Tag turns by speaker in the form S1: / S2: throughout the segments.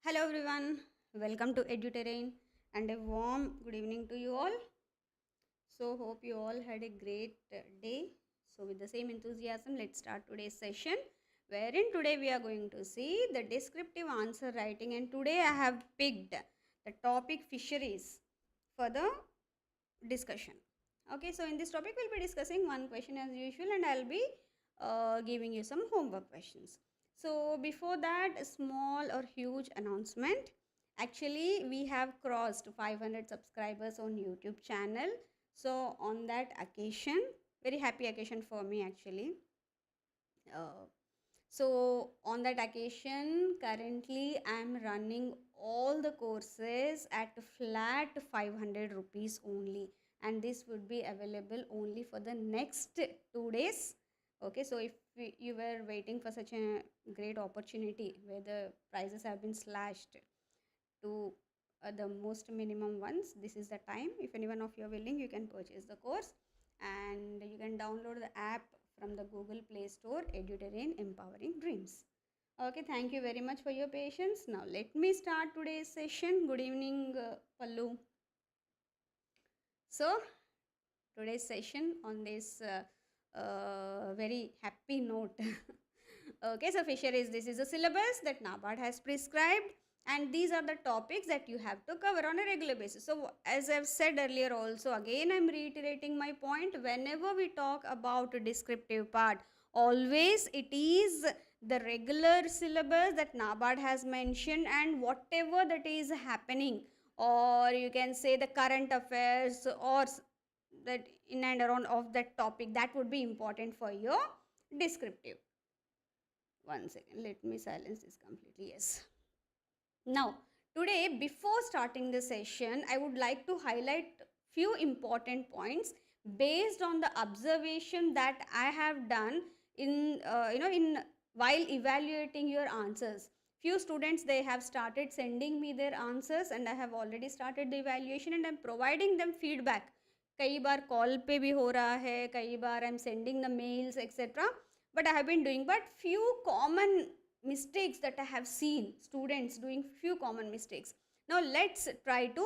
S1: Hello everyone, welcome to EduTerrain and a warm good evening to you all. So hope you all had a great day. So with the same enthusiasm, let's start today's session wherein today we are going to see the descriptive answer writing, and today I have picked the topic fisheries for the discussion. Okay, so in this topic we'll be discussing one question as usual, and I'll be giving you some homework questions. So before that, a small or huge announcement. Actually, we have crossed 500 subscribers on YouTube channel. So on that occasion, very happy occasion for me actually. So on that occasion, currently I am running all the courses at flat 500 rupees only, and this would be available only for the next 2 days. Okay, so if you were waiting for such a great opportunity where the prices have been slashed to the most minimum ones, this is the time. If anyone of you are willing, you can purchase the course, and you can download the app from the Google Play Store, EduTerrain Empowering Dreams. Okay, thank you very much for your patience. Now let me start today's session. Good evening, Pallu. So today's session on this very happy note. Okay, so fisheries, this is a syllabus that NABARD has prescribed, and these are the topics that you have to cover on a regular basis. So as I've said earlier also, again I'm reiterating my point, whenever we talk about a descriptive part, always it is the regular syllabus that NABARD has mentioned, and whatever that is happening, or you can say the current affairs or that in and around of that topic, that would be important for your descriptive. One second, let me silence this completely. Yes. Now today, before starting the session, I would like to highlight few important points based on the observation that I have done in while evaluating your answers. Few students, they have started sending me their answers, and I have already started the evaluation, and I'm providing them feedback. कई बार call पे भी हो रहा है, कई बार I'm sending the mails etc. But I have been doing, but few common mistakes that I have seen students doing, few common mistakes. Now let's try to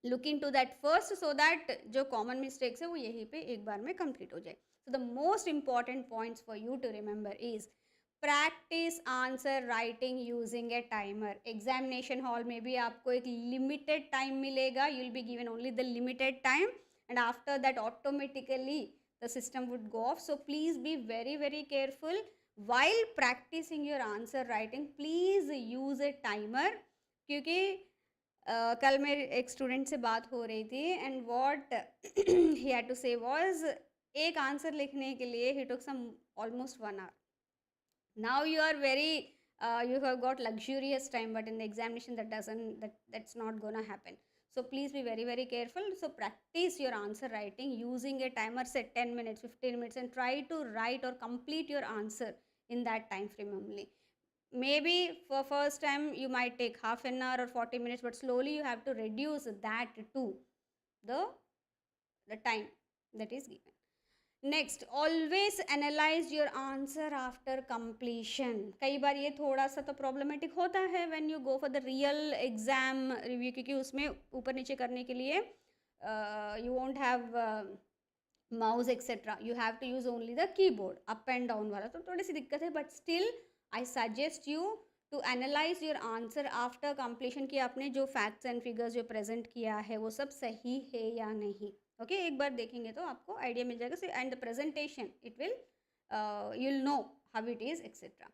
S1: look into that first, so that जो common mistakes है वो यहीं पे एक बार में complete हो जाए. So the most important points for you to remember is practice answer writing using a timer. Examination hall में भी आपको एक limited time मिलेगा. You will be given only the limited time, and after that automatically the system would go off. So please be very careful while practicing your answer writing. Please use a timer, क्योंकि कल मेरे एक student से बात हो रही थी, and what he had to say was, एक आंसर लिखने के लिए he took some almost 1 hour. Now you are very you have got luxurious time, but in the examination that's not gonna happen. So please be very careful. So practice your answer writing using a timer. Set 10 minutes, 15 minutes, and try to write or complete your answer in that time frame only. Maybe for first time you might take half an hour or 40 minutes, but slowly you have to reduce that to the time that is given. Next, always analyze your answer after completion. कई बार ये थोड़ा सा तो problematic होता है when you go for the real exam review, क्योंकि उसमें ऊपर नीचे करने के लिए you won't have mouse etc. You have to use only the keyboard, up and down वाला, तो थोड़ी सी दिक्कत है. But still I suggest you to analyze your answer after completion, कि आपने जो facts and figures जो present किया है वो सब सही है या नहीं. ओके एक बार देखेंगे तो आपको आइडिया मिल जाएगा. And the presentation it will you'll know how it is etc.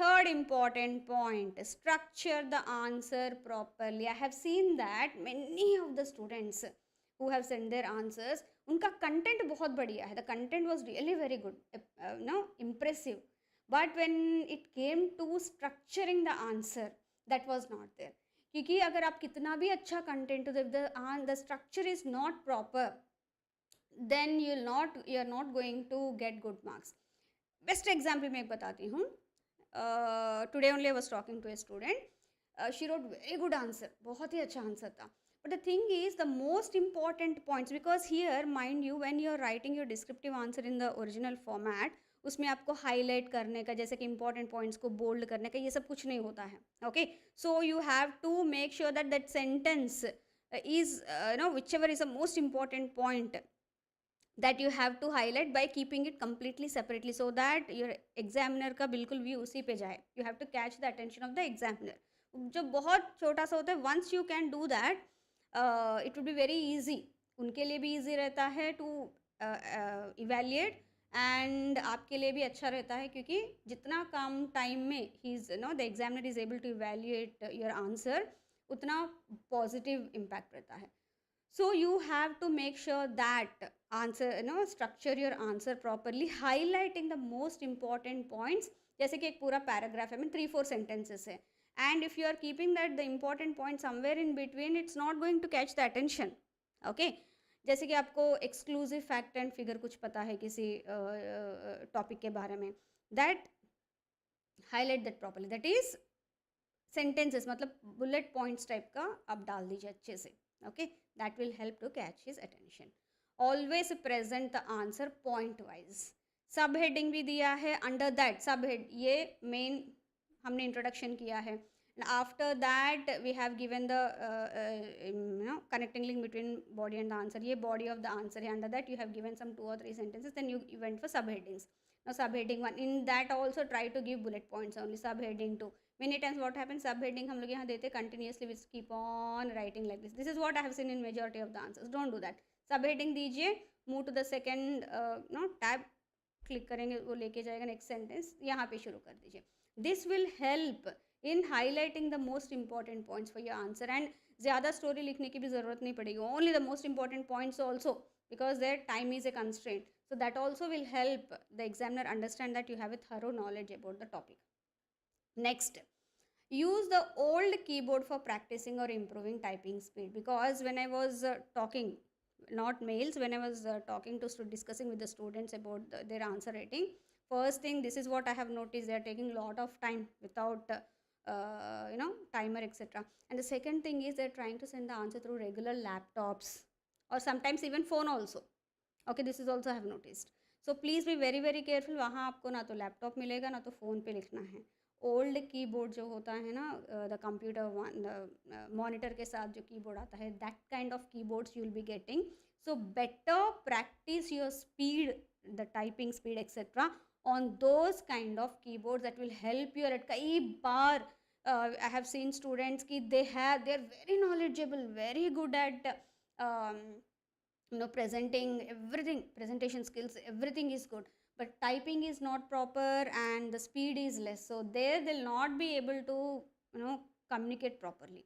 S1: Third important point, structure the answer properly. I have seen that many of the students who have sent their answers, उनका content बहुत बढ़िया है. The content was really very good, impressive. But when it came to structuring the answer, that was not there. क्योंकि अगर आप कितना भी अच्छा कंटेंट हो, the structure is not proper, then you are not going to get good marks. Best example मैं एक बताती हूँ. Today only I was talking to a student. She wrote very good answer, बहुत ही अच्छा आंसर था. But the thing is, the most important points, because here mind you, when you are writing your descriptive answer in the original format, उसमें आपको highlight करने का, जैसे कि important points को बोल्ड करने का, ये सब कुछ नहीं होता है. Okay, so you have to make sure that that sentence is whichever is the most important point that you have to highlight by keeping it completely separately so that your examiner का बिल्कुल view उसी पे जाए. You have to catch the attention of the examiner. जो बहुत छोटा सा होता है, once you can do that, it would be very easy. उनके लिए भी easy रहता है to evaluate, and आपके लिए भी अच्छा रहता है, क्योंकि जितना कम टाइम में the examiner is able to evaluate your answer, उतना positive impact रहता है. So you have to make sure that structure your answer properly, highlighting the most important points. जैसे कि एक पूरा paragraph है, 3-4 sentences है, and if you are keeping that the important point somewhere in between, it's not going to catch the attention. Okay, जैसे कि आपको exclusive fact and figure कुछ पता है किसी topic के बारे में, that highlight that properly. That is sentences, मतलब bullet points type का आप डाल दीजिए अच्छे से. Okay, that will help to catch his attention. Always present the answer point wise. Subheading भी दिया है, under that subhead, ये main हमने introduction किया है. And after that we have given the connecting link between body and the answer. ये body of the answer है. Under that you have given some 2 or 3 sentences. Then you went for subheadings. Now subheading 1, in that also try to give bullet points only. Subheading 2, many times what happens, subheading हम लोग यहाँ देते continuously, we keep on writing like this. This is what I have seen in majority of the answers. Don't do that. Subheading दीजिए, move to the second tab, click करेंगे वो लेके जाएगा next sentence, यहाँ पे शुरू कर दीजिए. This will help in highlighting the most important points for your answer, and ज़्यादा story लिखने की भी ज़रूरत नहीं पड़ेगी. Only the most important points also, because their time is a constraint. So that also will help the examiner understand that you have a thorough knowledge about the topic. Next, use the old keyboard for practicing or improving typing speed, because when I was talking, not mails, when I was discussing with the students about their answer writing, first thing, this is what I have noticed, they are taking a lot of time without timer, etc. And the second thing is they're trying to send the answer through regular laptops or sometimes even phone also. Okay, this is also I have noticed. So please be very very careful. वहाँ आपको ना तो laptop मिलेगा ना तो phone पे लिखना है. ओल्ड कीबोर्ड जो होता है ना, द कंप्यूटर मॉनिटर के साथ जो कीबोर्ड आता है, that kind of keyboards you will be getting. So better practice your speed, the typing speed etcetera on those kind of keyboards. That will help you. At कई बार I have seen students की they are very knowledgeable, very good at presenting everything, presentation skills, everything is good, but typing is not proper and the speed is less, so there they'll not be able to communicate properly,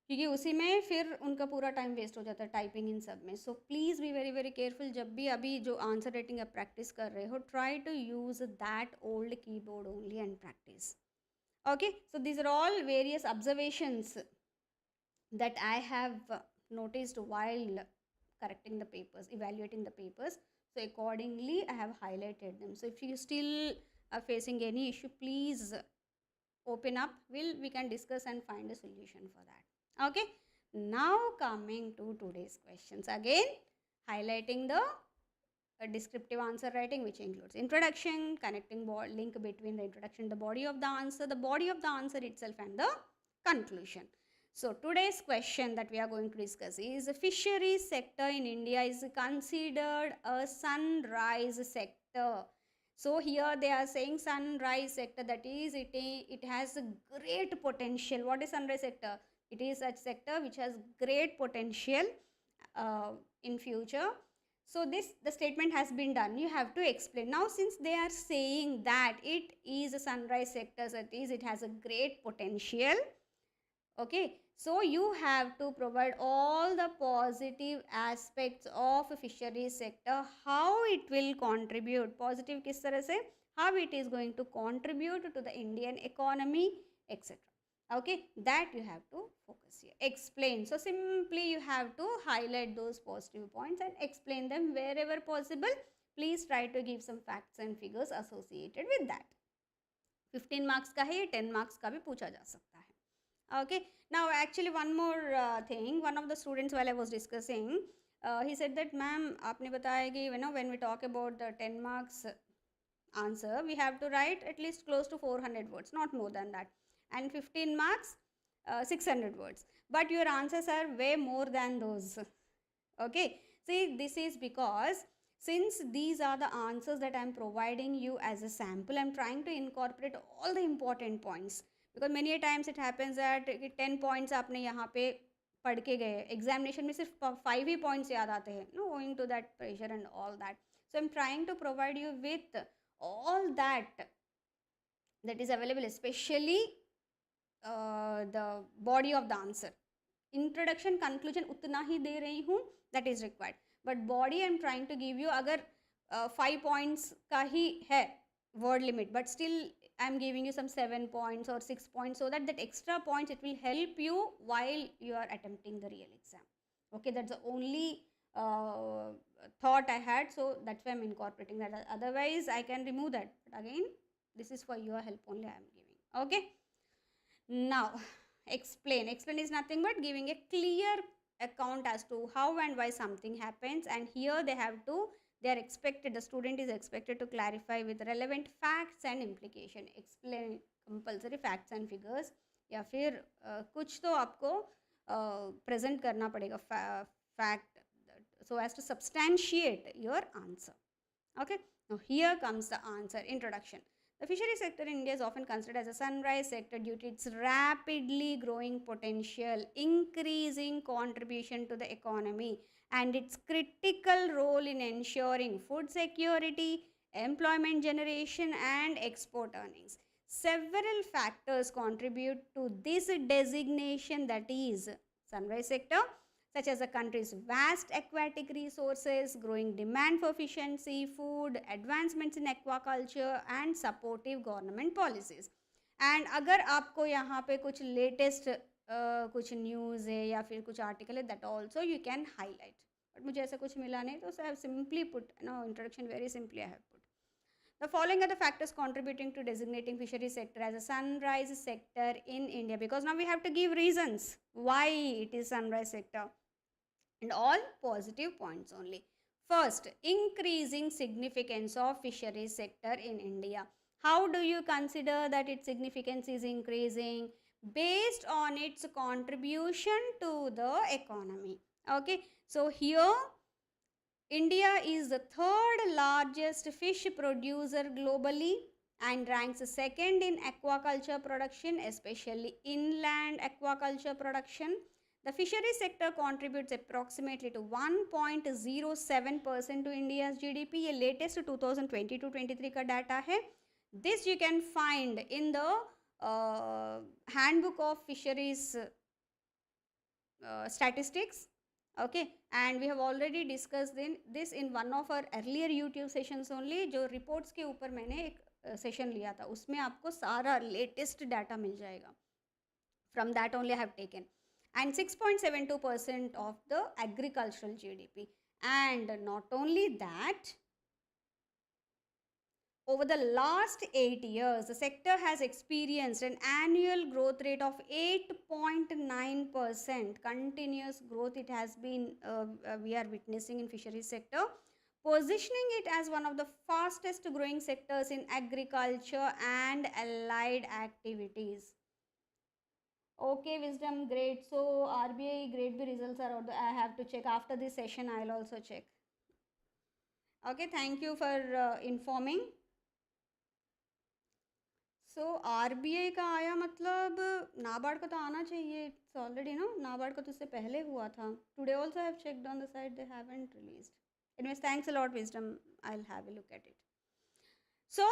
S1: क्योंकि उसी में फिर उनका पूरा time waste हो जाता है typing in सब में. So please be very very careful. जब भी अभी जो आंसर राइटिंग आप प्रैक्टिस कर रहे हो, try to use that old keyboard only and practice. Okay, so these are all various observations that I have noticed while correcting the papers, evaluating the papers. So accordingly I have highlighted them. So if you still are facing any issue, please open up, we can discuss and find a solution for that. Okay, now coming to today's questions, again highlighting the descriptive answer writing, which includes introduction, connecting link between the introduction, the body of the answer, the body of the answer itself, and the conclusion. So today's question that we are going to discuss is, fisheries sector in India is considered a sunrise sector. So here they are saying sunrise sector, that is it has a great potential. What is sunrise sector? It is a sector which has great potential in future. So the statement has been done. You have to explain. Now since they are saying that it is a sunrise sector, that is it has a great potential. Okay, so you have to provide all the positive aspects of fisheries sector, how it will contribute, positive किस तरह से, how it is going to contribute to the Indian economy, etc. Okay, that you have to focus here. Explain. So simply you have to highlight those positive points and explain them wherever possible. Please try to give some facts and figures associated with that. 15 marks का है, 10 marks का भी पूछा जा सकता है. Okay, now actually one more thing, one of the students while I was discussing, he said that ma'am आपने बताया कि when we talk about the 10 marks answer, we have to write at least close to 400 words, not more than that. And 15 marks, 600 words. But your answers are way more than those. Okay. See, this is because since these are the answers that I am providing you as a sample, I am trying to incorporate all the important points. Because many a times it happens that 10 points आपने यहाँ पे पढ़ के गए, examination में सिर्फ 5 ही points याद आते हैं, no, owing to that pressure and all that. So I'm trying to provide you with all that is available, especially the body of the answer. Introduction, conclusion उतना ही दे रही हूँ, that is required. But body I'm trying to give you, अगर 5 points का ही है word limit, but still I'm giving you some 7 points or 6 points, so that extra points, it will help you while you are attempting the real exam. Okay, that's the only thought I had, so that's why I'm incorporating that. Otherwise I can remove that, but again this is for your help only I am giving. Okay, now explain is nothing but giving a clear account as to how and why something happens, and here they are expected, the student is expected to clarify with relevant facts and implication. Explain compulsory facts and figures, या फिर कुछ तो आपको present करना पड़ेगा fact, so as to substantiate your answer. Okay, now here comes the answer. Introduction. The fishery sector in India is often considered as a sunrise sector due to its rapidly growing potential, increasing contribution to the economy, and its critical role in ensuring food security, employment generation, and export earnings. Several factors contribute to this designation, that is sunrise sector, such as the country's vast aquatic resources, growing demand for fish, seafood, advancements in aquaculture, and supportive government policies. And अगर आपको यहाँ पे कुछ latest कुछ news है या फिर कुछ article है, that also you can highlight. But मुझे ऐसा कुछ मिला नहीं, तो I have simply put, introduction very simply I have put. The following are the factors contributing to designating fishery sector as a sunrise sector in India, because now we have to give reasons why it is sunrise sector, and all positive points only. First, increasing significance of fisheries sector in India. How do you consider that its significance is increasing? Based on its contribution to the economy. Okay, so here India is the third largest fish producer globally and ranks second in aquaculture production, especially inland aquaculture production. The fishery sector contributes approximately to 1.07% to India's GDP. ये latest 2022-23 का data है. This you can find in the handbook of fisheries statistics. Okay, and we have already discussed this in one of our earlier YouTube sessions only. जो reports के ऊपर मैंने एक session लिया था, उसमें आपको सारा latest data मिल जाएगा. From that only I have taken. And 6.72% of the agricultural GDP. And not only that, over the last 8 years, the sector has experienced an annual growth rate of 8.9%. Continuous growth it has been, we are witnessing in fisheries sector, positioning it as one of the fastest growing sectors in agriculture and allied activities. Okay, wisdom, great. So RBI grade B results are out. I have to check after this session. I will also check. Okay, thank you for informing. So RBI का आया मतलब NABARD का तो आना चाहिए. It's already NABARD का तो उससे पहले हुआ था. Today also I have checked on the site. They haven't released. Anyways, thanks a lot, wisdom. I'll have a look at it. So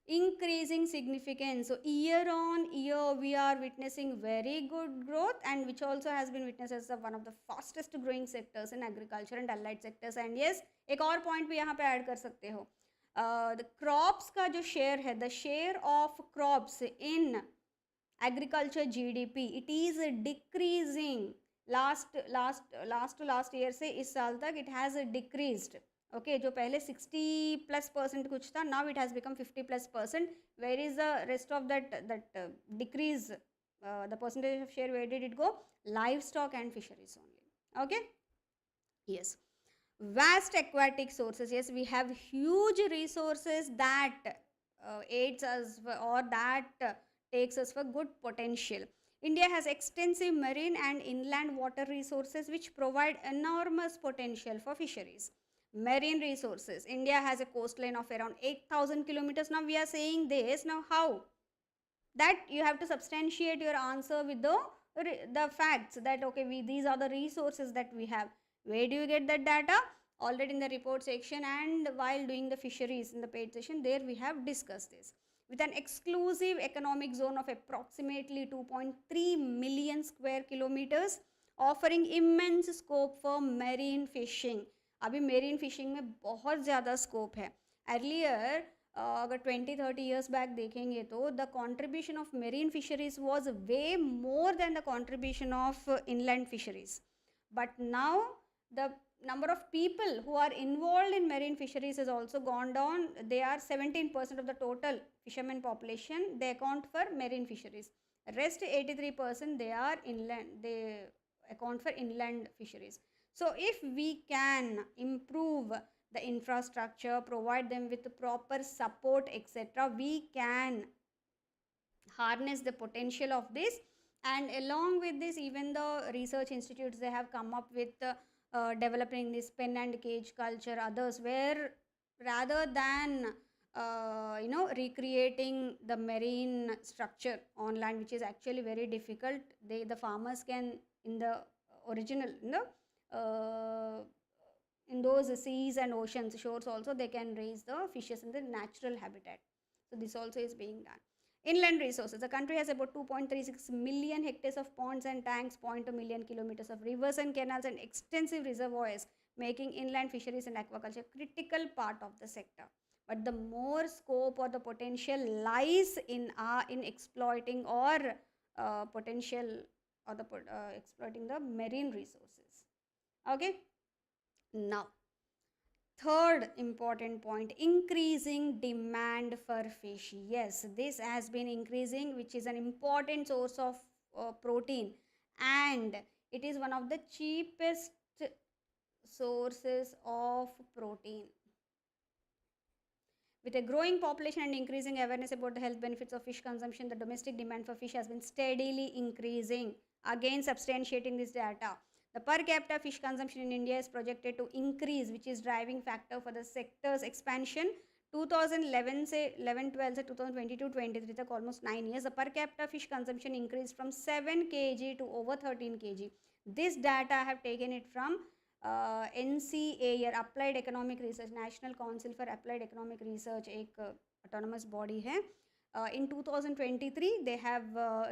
S1: increasing significance. So year on year we are witnessing very good growth, and which also has been witnessed as one of the fastest growing sectors in agriculture and allied sectors. And yes, एक और point भी यहाँ पे add कर सकते हो. The crops का जो share है, the share of crops in agriculture GDP, it is decreasing. Last year से इस साल तक it has decreased. Okay, जो पहले 60+% कुछ था, now it has become 50+%. Where is the rest of that decrease? The percentage of share, where did it go? Livestock and fisheries only. Okay, yes. Vast aquatic sources. Yes, we have huge resources that aids us or that takes us for good potential. India has extensive marine and inland water resources which provide enormous potential for fisheries. Marine resources. India has a coastline of around 8,000 kilometers. Now we are saying this. Now how? That you have to substantiate your answer with the facts that okay, these are the resources that we have. Where do you get that data? Already in the report section and while doing the fisheries in the paid session, there we have discussed this. With an exclusive economic zone of approximately 2.3 million square kilometers, offering immense scope for marine fishing. अभी marine fishing में बहुत ज़्यादा scope है. Earlier अगर 20-30 years back देखेंगे तो the contribution of marine fisheries was way more than the contribution of inland fisheries. But now the number of people who are involved in marine fisheries has also gone down. They are 17% of the total fishermen population. They account for marine fisheries. Rest 83% they are inland. They account for inland fisheries. So if we can improve the infrastructure, provide them with proper support, etc., we can harness the potential of this. And along with this, even the research institutes, they have come up with developing this pen and cage culture, others, where rather than recreating the marine structure on land, which is actually very difficult, the farmers can in the original in those seas and oceans shores also, they can raise the fishes in the natural habitat. So this also is being done. Inland resources. The country has about 2.36 million hectares of ponds and tanks, 0.2 million kilometers of rivers and canals, and extensive reservoirs, making inland fisheries and aquaculture a critical part of the sector. But the more scope or the potential lies in exploiting or potential or the exploiting the marine resources. Okay. Now, third important point, increasing demand for fish. Yes, this has been increasing, which is an important source of protein, and it is one of the cheapest sources of protein. With a growing population and increasing awareness about the health benefits of fish consumption, the domestic demand for fish has been steadily increasing. Again, substantiating this data. The per capita fish consumption in India is projected to increase, which is driving factor for the sector's expansion. 2011 से 11-12 से 2022-23 तक almost 9 years, the per capita fish consumption increased from 7 kg to over 13 kg. This data I have taken it from NCA, Applied Economic Research, National Council for Applied Economic Research, एक autonomous body है. In 2023 they have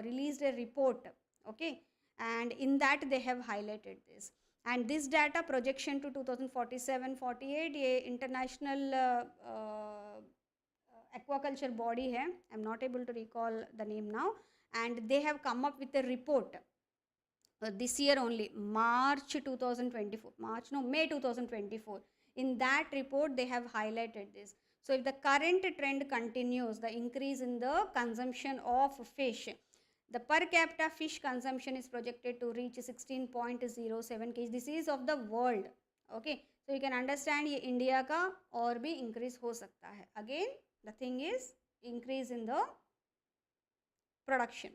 S1: released a report, okay, and in that they have highlighted this. And this data projection to 2047-48 ये international aquaculture body है. I am not able to recall the name now, and they have come up with a report this year only, May 2024. In that report they have highlighted this. So if the current trend continues, the increase in the consumption of fish, the per capita fish consumption is projected to reach 16.07 kg. This is of the world. Okay, so you can understand ये India का और भी increase हो सकता है. Again, the thing is increase in the production.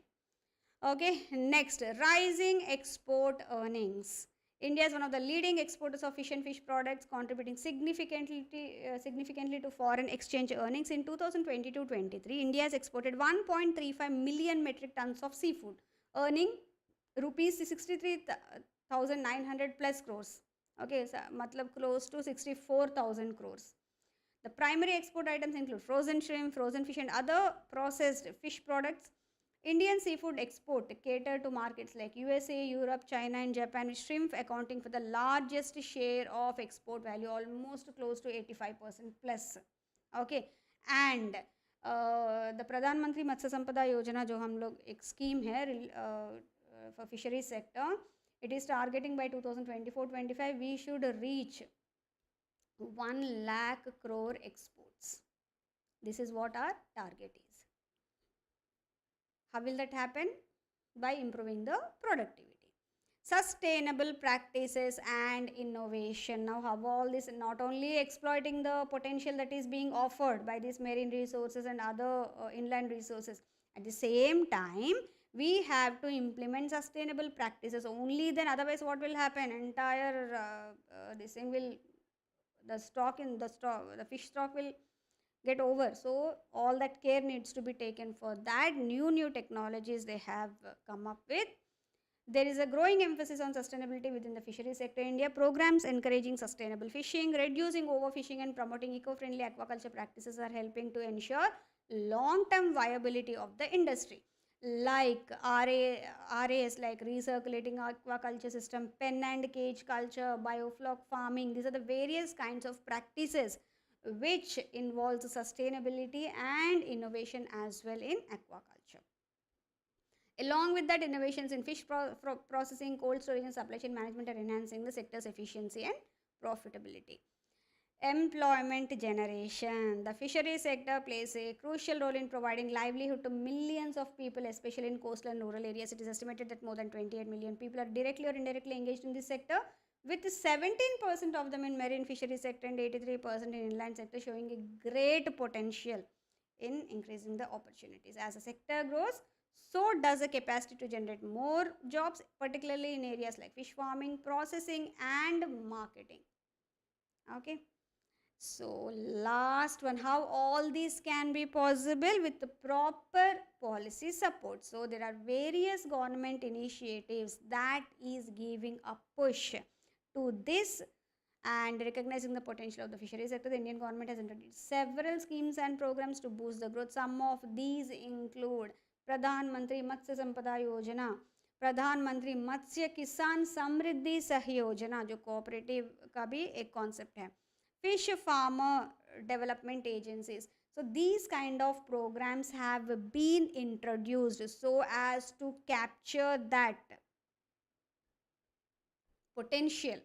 S1: Okay, next, rising export earnings. India is one of the leading exporters of fish and fish products, contributing significantly to foreign exchange earnings. In 2022-23, India has exported 1.35 million metric tons of seafood, earning rupees 63,900 plus crores. Okay, so matlab close to 64,000 crores. The primary export items include frozen shrimp, frozen fish, and other processed fish products. Indian seafood export cater to markets like USA, Europe, China and Japan, with shrimp accounting for the largest share of export value, almost close to 85% plus. Okay, and the Pradhan Mantri Matsya Sampada Yojana जो हम लोग एक scheme है for fisheries sector, it is targeting by 2024-25 we should reach 1 lakh crore exports. This is what our target is. How will that happen? By improving the productivity. sustainable practices and innovation. Now, how all this not only exploiting the potential that is being offered by these marine resources and other inland resources, at the same time, we have to implement sustainable practices. Only then, otherwise, what will happen? Entire this thing will, the stock in the stock, the fish stock will get over. So all that care needs to be taken. For that, new technologies they have come up with. There is a growing emphasis on sustainability within the fishery sector in India. Programs encouraging sustainable fishing, reducing overfishing, and promoting eco-friendly aquaculture practices are helping to ensure long-term viability of the industry. Like RAS, like recirculating aquaculture system, pen and cage culture, biofloc farming. These are the various kinds of practices which involves sustainability and innovation as well in aquaculture. Along with that, innovations in fish processing, cold storage and supply chain management are enhancing the sector's efficiency and profitability. Employment generation. The fisheries sector plays a crucial role in providing livelihood to millions of people, especially in coastal and rural areas. It is estimated that more than 28 million people are directly or indirectly engaged in this sector, with 17% of them in marine fisheries sector and 83% in inland sector, showing a great potential in increasing the opportunities. As the sector grows, so does the capacity to generate more jobs, particularly in areas like fish farming, processing and marketing. Okay. So last one, how all these can be possible with the proper policy support. So there are various government initiatives that is giving a push to this and recognizing the potential of the fisheries sector. The Indian government has introduced several schemes and programs to boost the growth. Some of these include Pradhan Mantri Matsya Sampada Yojana, प्रधान मंत्री मत्स्य किसान समृद्धि सहयोजना जो cooperative का भी एक concept है, fish farmer development agencies. So these kind of programs have been introduced so as to capture that potential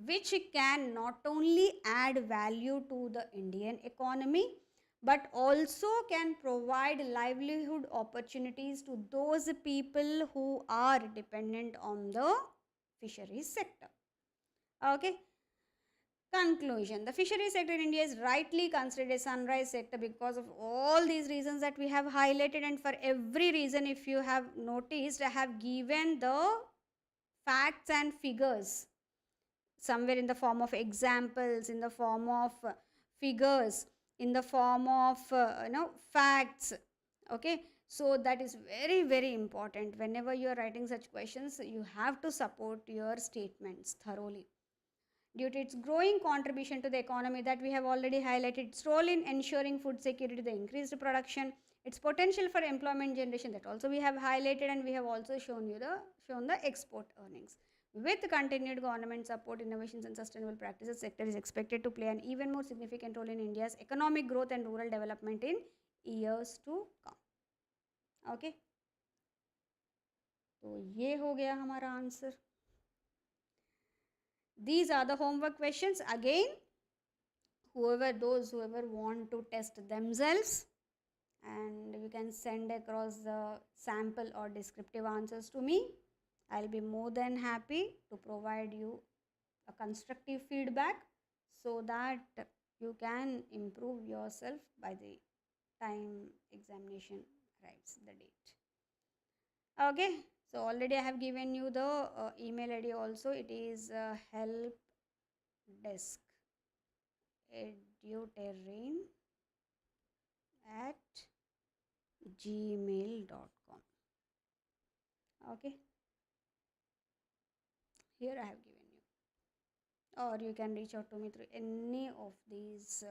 S1: which can not only add value to the Indian economy but also can provide livelihood opportunities to those people who are dependent on the fisheries sector. Okay. Conclusion. The fisheries sector in India is rightly considered a sunrise sector because of all these reasons that we have highlighted, and for every reason, if you have noticed, I have given the facts and figures somewhere in the form of examples, in the form of figures, in the form of facts. Okay, so that is very important. Whenever you are writing such questions, you have to support your statements thoroughly. Due to its growing contribution to the economy that we have already highlighted, its role in ensuring food security, the increased production, its potential for employment generation, that also we have highlighted, and we have also shown the export earnings. With continued government support, innovations and sustainable practices, sector is expected to play an even more significant role in India's economic growth and rural development in years to come. Okay, तो ये हो गया हमारा answer. These are the homework questions. Again, whoever want to test themselves, and you can send across the sample or descriptive answers to me. I'll be more than happy to provide you a constructive feedback so that you can improve yourself by the time examination arrives, the date. Okay, so already I have given you the email ID also. It is help desk EduTerrain at gmail.com. Okay, here I have given you, or you can reach out to me through any of these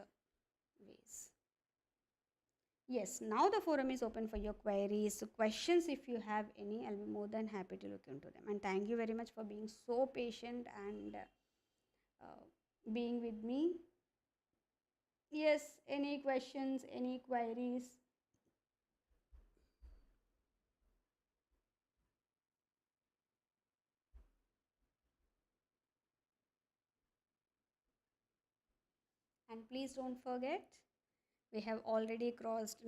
S1: ways. Yes, now the forum is open for your queries, so questions. If you have any, I'll be more than happy to look into them. And thank you very much for being so patient and being with me. Yes, any questions, any queries? And please don't forget, we have already crossed,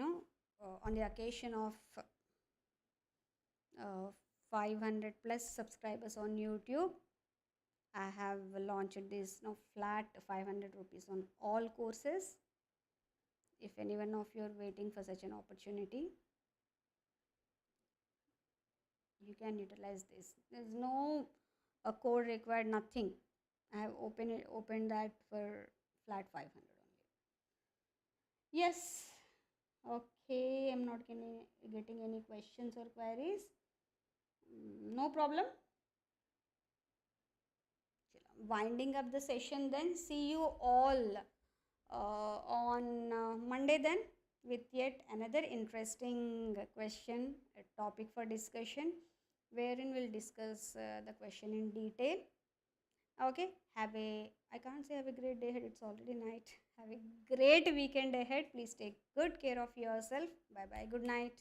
S1: on the occasion of 500 plus subscribers on YouTube. I have launched this flat 500 rupees on all courses. If anyone of you are waiting for such an opportunity, you can utilize this. There's no a code required, nothing. I have opened that for flat 500 only. Yes. Okay, I'm not getting any questions or queries. No problem. Winding up the session then. See you all on Monday then with yet another interesting question, a topic for discussion, wherein we'll discuss the question in detail. Okay, I can't say have a great day ahead, it's already night. Have a great weekend ahead. Please take good care of yourself. Bye bye. Good night.